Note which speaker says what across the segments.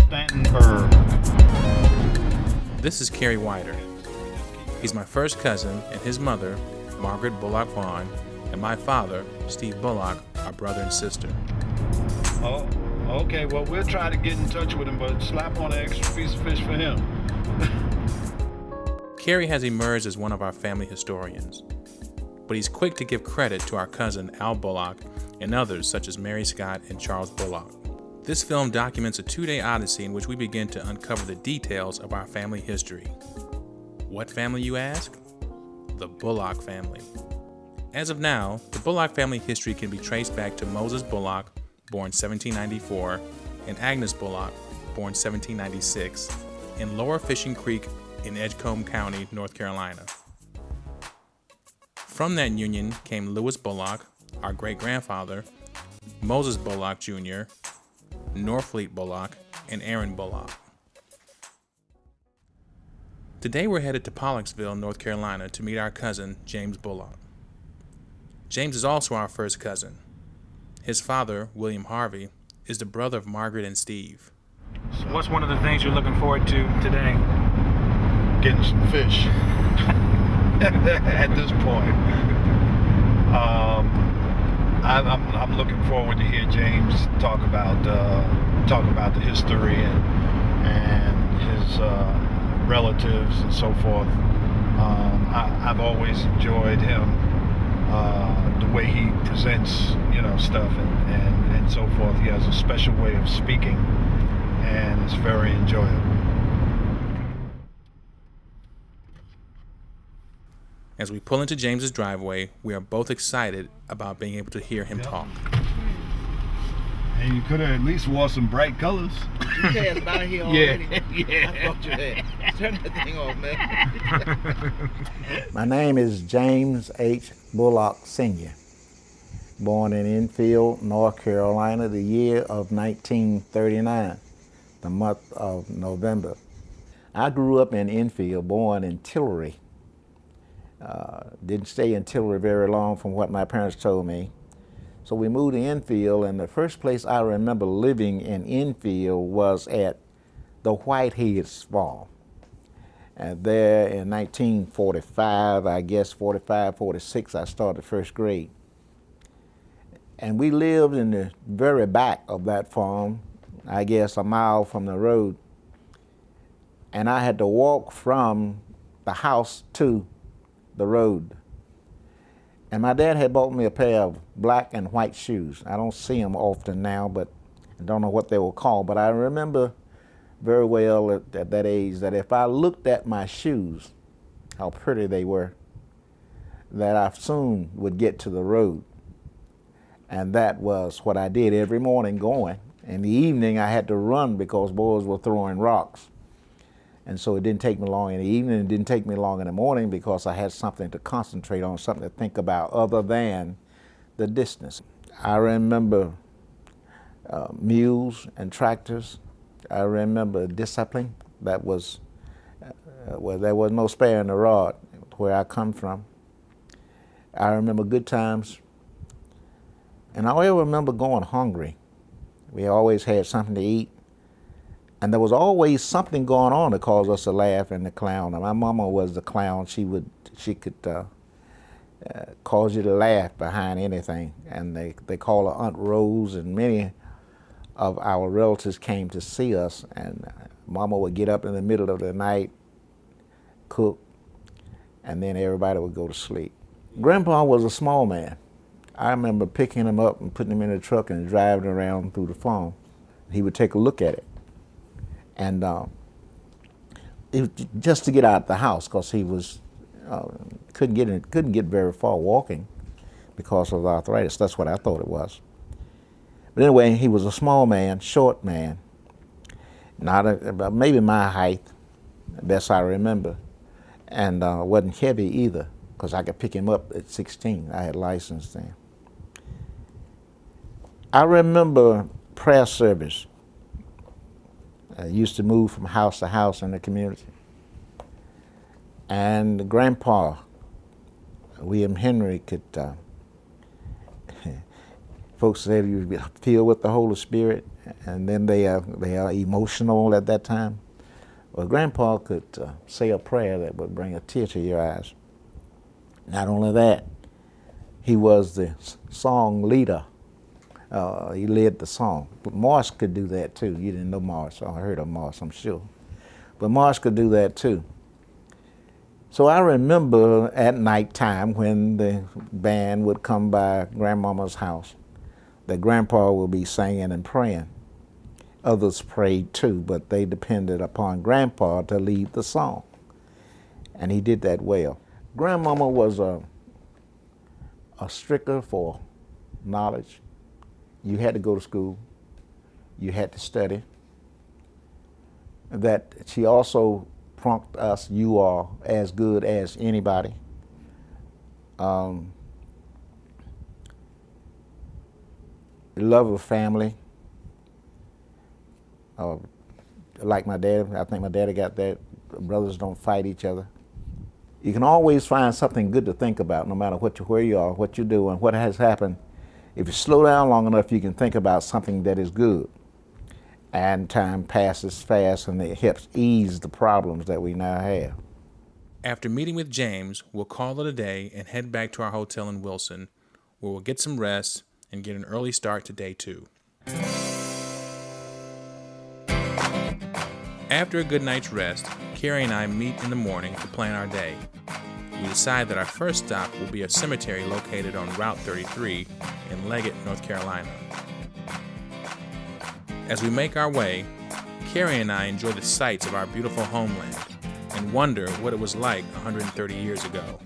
Speaker 1: Stanton Herb.
Speaker 2: This is Kerry Wider. He's my first cousin, and his mother, Margaret Bullock Vaughn, and my father, Steve Bullock, are brother and sister.
Speaker 1: Oh, okay. Well, we'll try to get in touch with him, but slap on an extra piece of fish for him.
Speaker 2: Kerry has emerged as one of our family historians, but he's quick to give credit to our cousin Al Bullock and others such as Mary Scott and Charles Bullock. This film documents a 2-day odyssey in which we begin to uncover the details of our family history. What family, you ask? The Bullock family. As of now, the Bullock family history can be traced back to Moses Bullock, born 1794, and Agnes Bullock, born 1796, in Lower Fishing Creek in Edgecombe County, North Carolina. From that union came Lewis Bullock, our great-grandfather, Moses Bullock Jr., Norfleet Bullock, and Aaron Bullock. Today we're headed to Pollocksville, North Carolina to meet our cousin, James Bullock. James is also our first cousin. His father, William Harvey, is the brother of Margaret and Steve.
Speaker 3: So what's one of the things you're looking forward to today?
Speaker 1: Getting some fish. At this point. I'm looking forward to hear James talk about the history and his relatives and so forth. I've always enjoyed him, the way he presents, stuff and so forth. He has a special way of speaking, and it's very enjoyable.
Speaker 2: As we pull into James's driveway, we are both excited about being able to hear him talk.
Speaker 1: And you could have at least wore some bright colors.
Speaker 4: You had it out here already?
Speaker 1: Yeah.
Speaker 4: I thought you had. Turn that thing off, man.
Speaker 5: My name is James H. Bullock Sr., born in Enfield, North Carolina, the year of 1939, the month of November. I grew up in Enfield, born in Tillery. Didn't stay in Tillery very long from what my parents told me. So we moved to Enfield, and the first place I remember living in Enfield was at the Whitehead's Farm. And there in 1945, I guess 45, 46, I started first grade. And we lived in the very back of that farm, I guess a mile from the road. And I had to walk from the house to the road. And my dad had bought me a pair of black and white shoes. I don't see them often now, but I don't know what they were called. But I remember very well at that age that if I looked at my shoes, how pretty they were, that I soon would get to the road. And that was what I did every morning going. In the evening, I had to run because boys were throwing rocks. And so it didn't take me long in the evening, it didn't take me long in the morning because I had something to concentrate on, something to think about other than the distance. I remember mules and tractors. I remember discipline. That was, well, there was no sparing the rod where I come from. I remember good times. And I always remember going hungry. We always had something to eat. And there was always something going on to cause us to laugh and to clown. And my mama was the clown. She could cause you to laugh behind anything. And they call her Aunt Rose, and many of our relatives came to see us. And mama would get up in the middle of the night, cook, and then everybody would go to sleep. Grandpa was a small man. I remember picking him up and putting him in the truck and driving around through the farm. He would take a look at it. And it was just to get out of the house because he was couldn't get very far walking because of arthritis. That's what I thought it was. But anyway, he was a small man, short man, maybe my height, best I remember, and wasn't heavy either because I could pick him up at 16. I had license then. I remember prayer service. I used to move from house to house in the community. And Grandpa, William Henry, folks said he was filled with the Holy Spirit, and then they are emotional at that time. Well, Grandpa could say a prayer that would bring a tear to your eyes. Not only that, he was the song leader. He led the song. But Morris could do that too. You didn't know Morris. I heard of Morris, I'm sure. But Morris could do that too. So I remember at nighttime when the band would come by Grandmama's house, that Grandpa would be singing and praying. Others prayed too, but they depended upon Grandpa to lead the song. And he did that well. Grandmama was a stricker for knowledge. You had to go to school. You had to study. That she also prompted us, you are as good as anybody. Love of family. Like my dad, I think my daddy got that. Brothers don't fight each other. You can always find something good to think about, no matter where you are, what you do, and what has happened. If you slow down long enough, you can think about something that is good. And time passes fast, and it helps ease the problems that we now have.
Speaker 2: After meeting with James, we'll call it a day and head back to our hotel in Wilson, where we'll get some rest and get an early start to day 2. After a good night's rest, Carrie and I meet in the morning to plan our day. We decide that our first stop will be a cemetery located on Route 33 in Leggett, North Carolina. As we make our way, Carrie and I enjoy the sights of our beautiful homeland and wonder what it was like 130 years ago.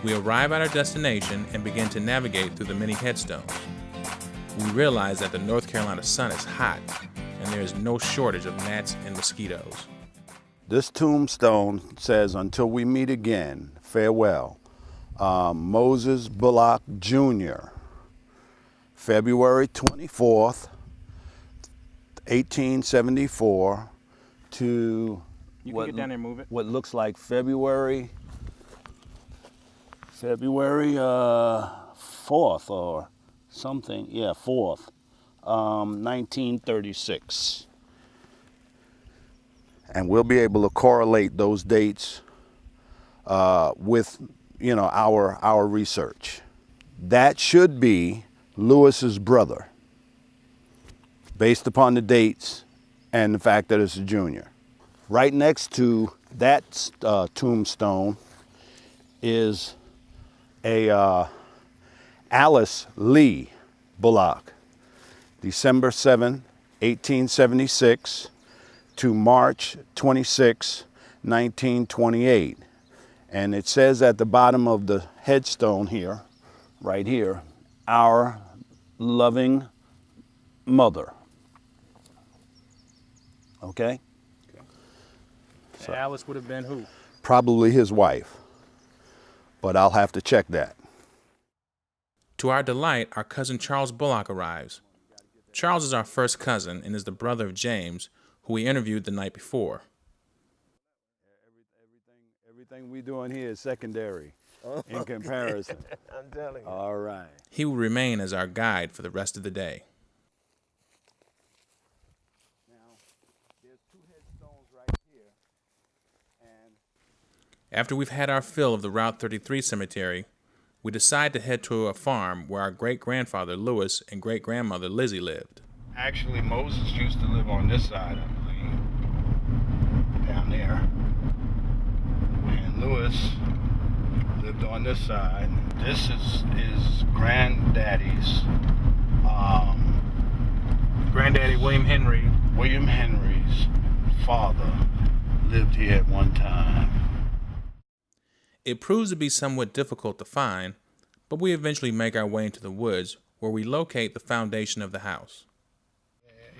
Speaker 2: We arrive at our destination and begin to navigate through the many headstones. We realize that the North Carolina sun is hot and there is no shortage of gnats and mosquitoes.
Speaker 1: This tombstone says, "Until we meet again, farewell." Moses Bullock Jr., February 24th, 1874 to
Speaker 3: You can get down there and move it.
Speaker 1: what looks like February 4th or something. Yeah, 4th, 1936. And we'll be able to correlate those dates with, our research. That should be Lewis's brother, based upon the dates and the fact that it's a junior. Right next to that tombstone is a Alice Lee Bullock, December 7, 1876 to March 26, 1928. And it says at the bottom of the headstone here, right here, "Our loving mother." Okay?
Speaker 3: So Alice would have been who?
Speaker 1: Probably his wife, but I'll have to check that.
Speaker 2: To our delight, our cousin Charles Bullock arrives. Charles is our first cousin and is the brother of James, who we interviewed the night before.
Speaker 1: Everything we doing here is secondary in comparison.
Speaker 4: I'm telling you.
Speaker 1: All right.
Speaker 2: He will remain as our guide for the rest of the day.
Speaker 1: Now, there's 2 headstones right here, and
Speaker 2: After we've had our fill of the Route 33 cemetery, we decide to head to a farm where our great-grandfather Lewis and great-grandmother Lizzie lived.
Speaker 1: actually Moses used to live on this side, I believe, down there. And Lewis lived on this side. This is Granddaddy's,
Speaker 3: Granddaddy William
Speaker 1: Henry's father lived here at one time.
Speaker 2: It proves to be somewhat difficult to find, but we eventually make our way into the woods where we locate the foundation of the house.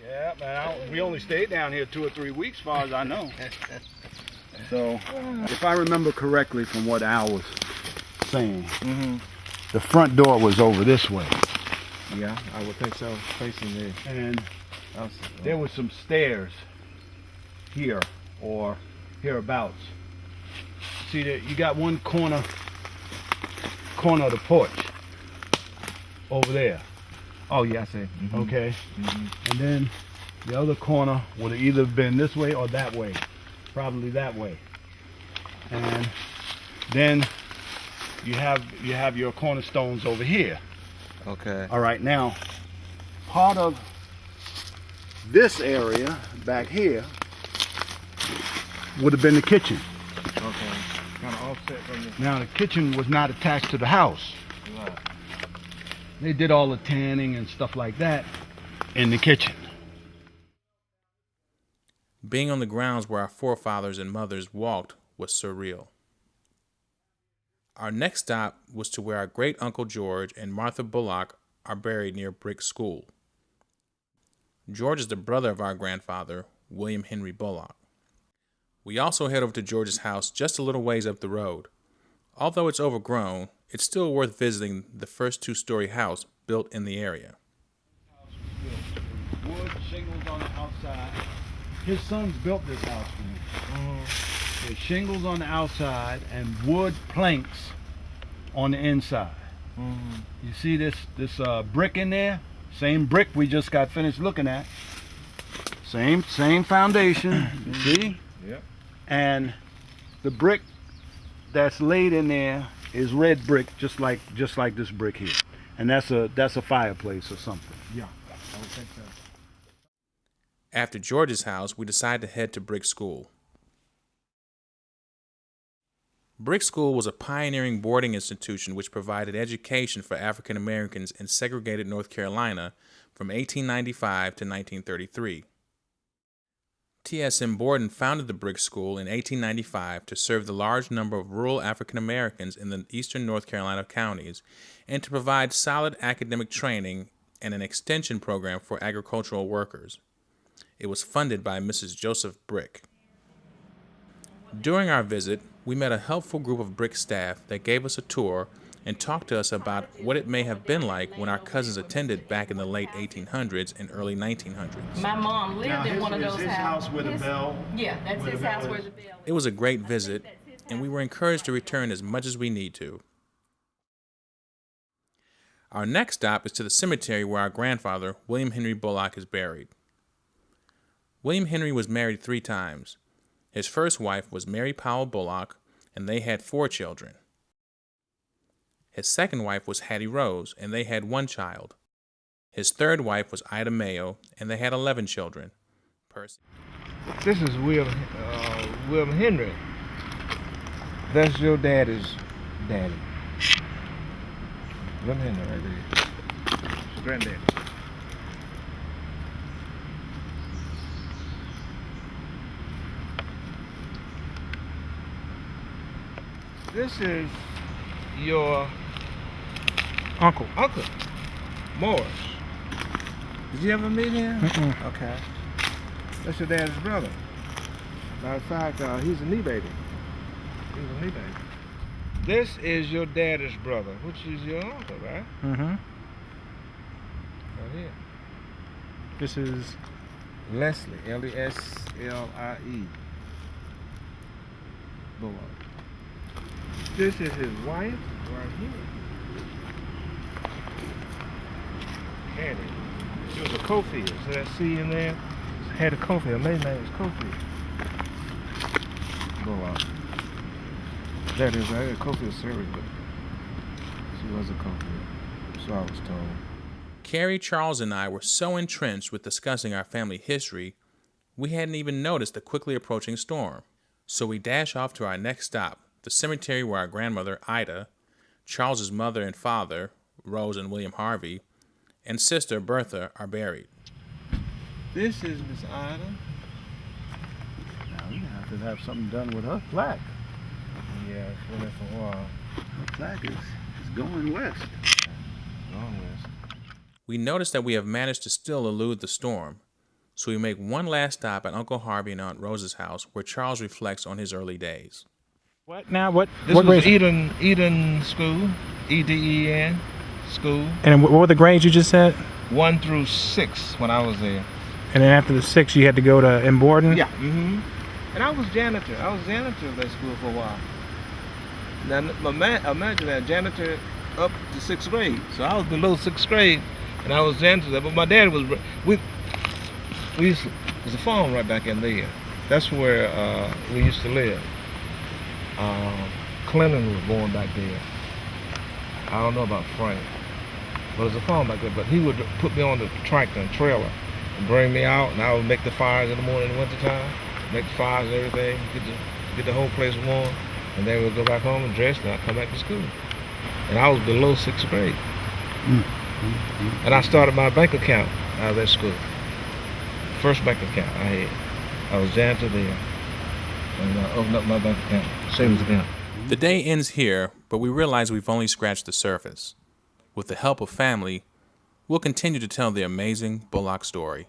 Speaker 1: Yeah, man, we only stayed down here 2 or 3 weeks, as far as I know. So, if I remember correctly from what Al was saying, the front door was over this way.
Speaker 4: Yeah, I would think so, facing there.
Speaker 1: And there was some stairs here or hereabouts. See that you got one corner of the porch over there.
Speaker 6: Oh, yeah, I see.
Speaker 3: Okay.
Speaker 6: Mm-hmm.
Speaker 3: And then the other corner would have either been this way or that way. Probably that way. And then you have your cornerstones over here.
Speaker 6: Okay.
Speaker 3: All right, now part of this area back here would have been the kitchen.
Speaker 6: Okay. Kind of offset from the...
Speaker 3: Now the kitchen was not attached to the house.
Speaker 6: Right.
Speaker 3: They did all the tanning and stuff like that in the kitchen.
Speaker 2: Being on the grounds where our forefathers and mothers walked was surreal. Our next stop was to where our great Uncle George and Martha Bullock are buried near Brick School. George is the brother of our grandfather, William Henry Bullock. We also head over to George's house just a little ways up the road. Although it's overgrown, it's still worth visiting the first two-story house built in the area.
Speaker 3: Wood shingles on the outside. His sons built this house for me. There's shingles on the outside and wood planks on the inside. You see this brick in there? Same brick we just got finished looking at. Same foundation. You see?
Speaker 6: Yep.
Speaker 3: And the brick that's laid in there is red brick, just like this brick here. And that's a fireplace or something.
Speaker 6: Yeah. I would think so.
Speaker 2: After George's house, we decide to head to Brick School. Brick School was a pioneering boarding institution which provided education for African Americans in segregated North Carolina from 1895 to 1933. T.S.M. Borden founded the Brick School in 1895 to serve the large number of rural African Americans in the eastern North Carolina counties and to provide solid academic training and an extension program for agricultural workers. It was funded by Mrs. Joseph Brick. During our visit, we met a helpful group of Brick staff that gave us a tour and talked to us about what it may have been like when our cousins attended back in the late 1800s and early 1900s.
Speaker 7: My mom lived in one of those
Speaker 3: his house with a bell.
Speaker 7: Yeah, that's his house where the bell
Speaker 2: It was a great visit, and we were encouraged to return as much as we need to. Our next stop is to the cemetery where our grandfather, William Henry Bullock, is buried. William Henry was married 3 times. His first wife was Mary Powell Bullock, and they had 4 children. His second wife was Hattie Rose, and they had 1 child. His third wife was Ida Mayo, and they had 11 children. Percy.
Speaker 6: This is William Henry. That's your daddy's daddy. William Henry right there. His granddaddy. This is your
Speaker 3: Uncle.
Speaker 6: Morris. Did you ever meet him? Okay. That's your dad's brother. Matter of fact, he's a knee baby. This is your daddy's brother, which is your uncle, right? Right here.
Speaker 3: This is
Speaker 6: Leslie, Leslie. Bullock. This is his wife right here. Hattie. She was a Cofield. See that C in there? Hattie Cofield. Her maiden name was Cofield. Bullock. That is right. Cofield surrogate. She was a Cofield. So I was told.
Speaker 2: Carrie, Charles, and I were so entrenched with discussing our family history, we hadn't even noticed the quickly approaching storm. So we dash off to our next stop, the cemetery where our grandmother, Ida, Charles's mother and father, Rose and William Harvey, and sister, Bertha, are buried.
Speaker 6: This is Miss Ida.
Speaker 3: now we have to have something done with her plaque.
Speaker 6: Yeah, it's been there for a while.
Speaker 3: Her plaque is going west.
Speaker 6: Long west.
Speaker 2: We notice that we have managed to still elude the storm, so we make one last stop at Uncle Harvey and Aunt Rose's house where Charles reflects on his early days.
Speaker 3: What now? What?
Speaker 6: This
Speaker 3: what
Speaker 6: was
Speaker 3: grade?
Speaker 6: Eden School, EDEN School,
Speaker 3: And what were the grades you just said?
Speaker 6: 1 through 6 when I was there.
Speaker 3: And then after the 6, you had to go to in Borden?
Speaker 6: Yeah. And I was janitor. I was janitor of that school for a while. Now, imagine that, janitor up to 6th grade. So I was below 6th grade And I was into that, but my dad was, we used to, there's a farm right back in there. That's where we used to live. Clinton was born back there. I don't know about Frank, but there's a farm back there. But he would put me on the tractor and trailer and bring me out, and I would make the fires in the morning in the wintertime, make the fires and everything, get the whole place warm, and then we'd go back home and dress, and I'd come back to school. And I was below 6th grade. And I started my bank account out of that school. First bank account I had. I was janitor there. And I opened up my bank account, savings account.
Speaker 2: The day ends here, but we realize we've only scratched the surface. With the help of family, we'll continue to tell the amazing Bullock story.